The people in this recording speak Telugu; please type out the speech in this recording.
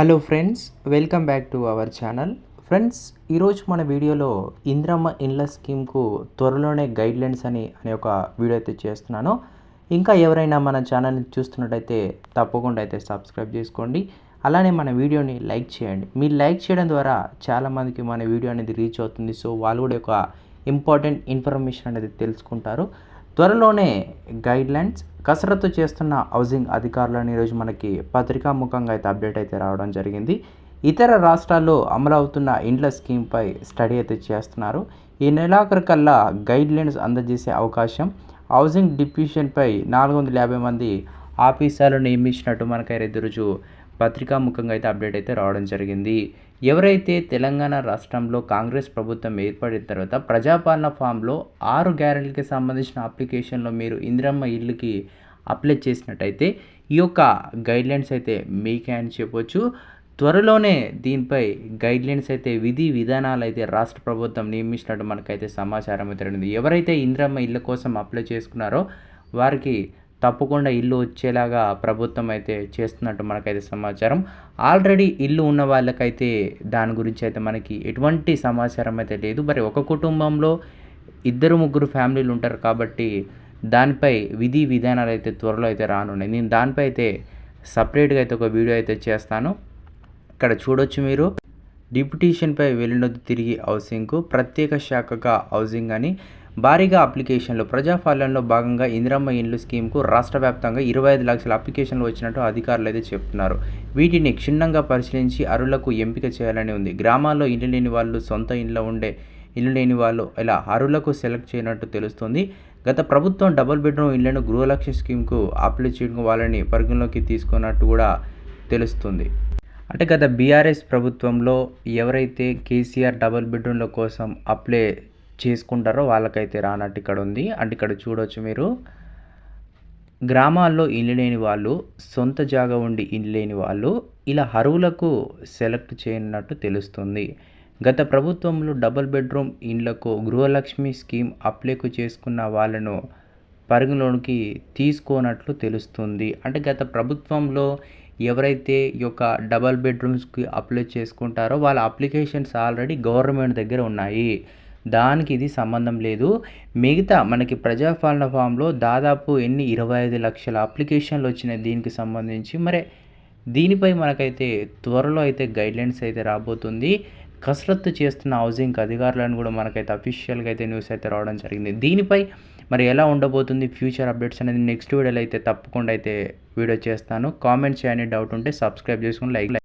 Hello friends, welcome back to our channel. Friends, ఈరోజు మన వీడియోలో ఇందిరమ్మ ఇండ్ల స్కీమ్కు త్వరలోనే గైడ్లైన్స్ అనే ఒక వీడియో అయితే చేస్తున్నాను. ఇంకా ఎవరైనా మన ఛానల్ని చూస్తున్నట్టయితే తప్పకుండా అయితే సబ్స్క్రైబ్ చేసుకోండి. అలానే మన వీడియోని లైక్ చేయండి. మీరు లైక్ చేయడం ద్వారా చాలామందికి మన వీడియో అనేది రీచ్ అవుతుంది. సో వాళ్ళు కూడా ఒక ఇంపార్టెంట్ ఇన్ఫర్మేషన్ అనేది తెలుసుకుంటారు. త్వరలోనే గైడ్లైన్స్ కసరత్తు చేస్తున్న హౌసింగ్ అధికారులను ఈరోజు మనకి పత్రికాముఖంగా అయితే అప్డేట్ అయితే రావడం జరిగింది. ఇతర రాష్ట్రాల్లో అమలవుతున్న ఇండ్ల స్కీమ్పై స్టడీ అయితే చేస్తున్నారు. ఈ నెలాఖరు కల్లా గైడ్లైన్స్ అందజేసే అవకాశం. హౌసింగ్ డిప్యూషన్పై 450 మంది ఆఫీసర్లు నియమించినట్టు మనకైతే రోజు పత్రికాముఖంగా అయితే అప్డేట్ అయితే రావడం జరిగింది. ఎవరైతే తెలంగాణ రాష్ట్రంలో కాంగ్రెస్ ప్రభుత్వం ఏర్పడిన తర్వాత ప్రజాపాలన ఫామ్లో 6 గ్యారెంటీకి సంబంధించిన అప్లికేషన్లో మీరు ఇందిరమ్మ ఇల్లుకి అప్లై చేసినట్టయితే ఈ యొక్క గైడ్లైన్స్ అయితే మీకే అని చెప్పొచ్చు. త్వరలోనే దీనిపై గైడ్లైన్స్ అయితే విధి విధానాలు అయితే రాష్ట్ర ప్రభుత్వం నియమించినట్టు మనకైతే సమాచారం అయితే ఉంది. ఎవరైతే ఇందిరమ్మ ఇళ్ళ కోసం అప్లై చేసుకున్నారో వారికి తప్పకుండా ఇల్లు వచ్చేలాగా ప్రభుత్వం అయితే చేస్తున్నట్టు మనకైతే సమాచారం. ఆల్రెడీ ఇల్లు ఉన్న వాళ్ళకైతే దాని గురించి అయితే మనకి ఎటువంటి సమాచారం అయితే లేదు. మరి ఒక కుటుంబంలో 2-3 ఫ్యామిలీలు ఉంటారు కాబట్టి దానిపై విధి విధానాలు అయితే త్వరలో అయితే రానున్నాయి. నేను దానిపై అయితే సపరేట్గా అయితే ఒక వీడియో అయితే చేస్తాను. ఇక్కడ చూడొచ్చు మీరు. డిప్యూటేషన్పై వెళ్ళినది తిరిగి హౌసింగ్కు ప్రత్యేక శాఖగా హౌసింగ్ అని భారీగా అప్లికేషన్లు. ప్రజాపాలనలో భాగంగా ఇందిరమ్మ ఇండ్లు స్కీమ్కు రాష్ట్ర వ్యాప్తంగా 25 లక్షల అప్లికేషన్లు వచ్చినట్టు అధికారులు అయితే చెప్తున్నారు. వీటిని క్షుణ్ణంగా పరిశీలించి అర్హులకు ఎంపిక చేయాలని ఉంది. గ్రామాల్లో ఇల్లు లేని వాళ్ళు, సొంత ఇల్లు లేని వాళ్ళు ఇలా అర్హులకు సెలెక్ట్ చేయనట్టు తెలుస్తుంది. గత ప్రభుత్వం డబుల్ బెడ్రూమ్ ఇళ్లను గృహలక్ష్మి స్కీమ్కు అప్లై చేయడం వాళ్ళని పరిగణలోకి తీసుకున్నట్టు కూడా తెలుస్తుంది. అంటే గత బీఆర్ఎస్ ప్రభుత్వంలో ఎవరైతే కేసీఆర్ డబుల్ బెడ్రూమ్ల కోసం అప్లై చేసుకుంటారో వాళ్ళకైతే రానట్టు ఇక్కడ ఉంది. అంటే ఇక్కడ చూడవచ్చు మీరు. గ్రామాల్లో ఇల్లు లేని వాళ్ళు, సొంత జాగా ఉండి ఇల్లు లేని వాళ్ళు ఇలా అర్హులకు సెలెక్ట్ చేయనట్టు తెలుస్తుంది. గత ప్రభుత్వంలో డబుల్ బెడ్రూమ్ ఇండ్లకు గృహలక్ష్మి స్కీమ్ అప్లైకు చేసుకున్న వాళ్ళను పరిగణలోకి తీసుకోనట్లు తెలుస్తుంది. అంటే గత ప్రభుత్వంలో ఎవరైతే ఈ యొక్క డబల్ బెడ్రూమ్స్కి అప్లై చేసుకుంటారో వాళ్ళ అప్లికేషన్స్ ఆల్రెడీ గవర్నమెంట్ దగ్గర ఉన్నాయి. దానికి ఇది సంబంధం లేదు. మిగతా మనకి ప్రజాపాలన ఫామ్లో దాదాపు 25 లక్షల అప్లికేషన్లు వచ్చినాయి దీనికి సంబంధించి. మరి దీనిపై మనకైతే త్వరలో అయితే గైడ్లైన్స్ అయితే రాబోతుంది. కసరత్తు చేస్తున్న హౌసింగ్ అధికారులను కూడా మనకైతే అఫీషియల్గా అయితే న్యూస్ అయితే రావడం జరిగింది. దీనిపై మరి ఎలా ఉండబోతుంది ఫ్యూచర్ అప్డేట్స్ అనేది నెక్స్ట్ వీడియోలో అయితే తప్పకుండా అయితే వీడియో చేస్తాను. కామెంట్ చేయండి, డౌట్ ఉంటే సబ్స్క్రైబ్ చేసుకుని లైక్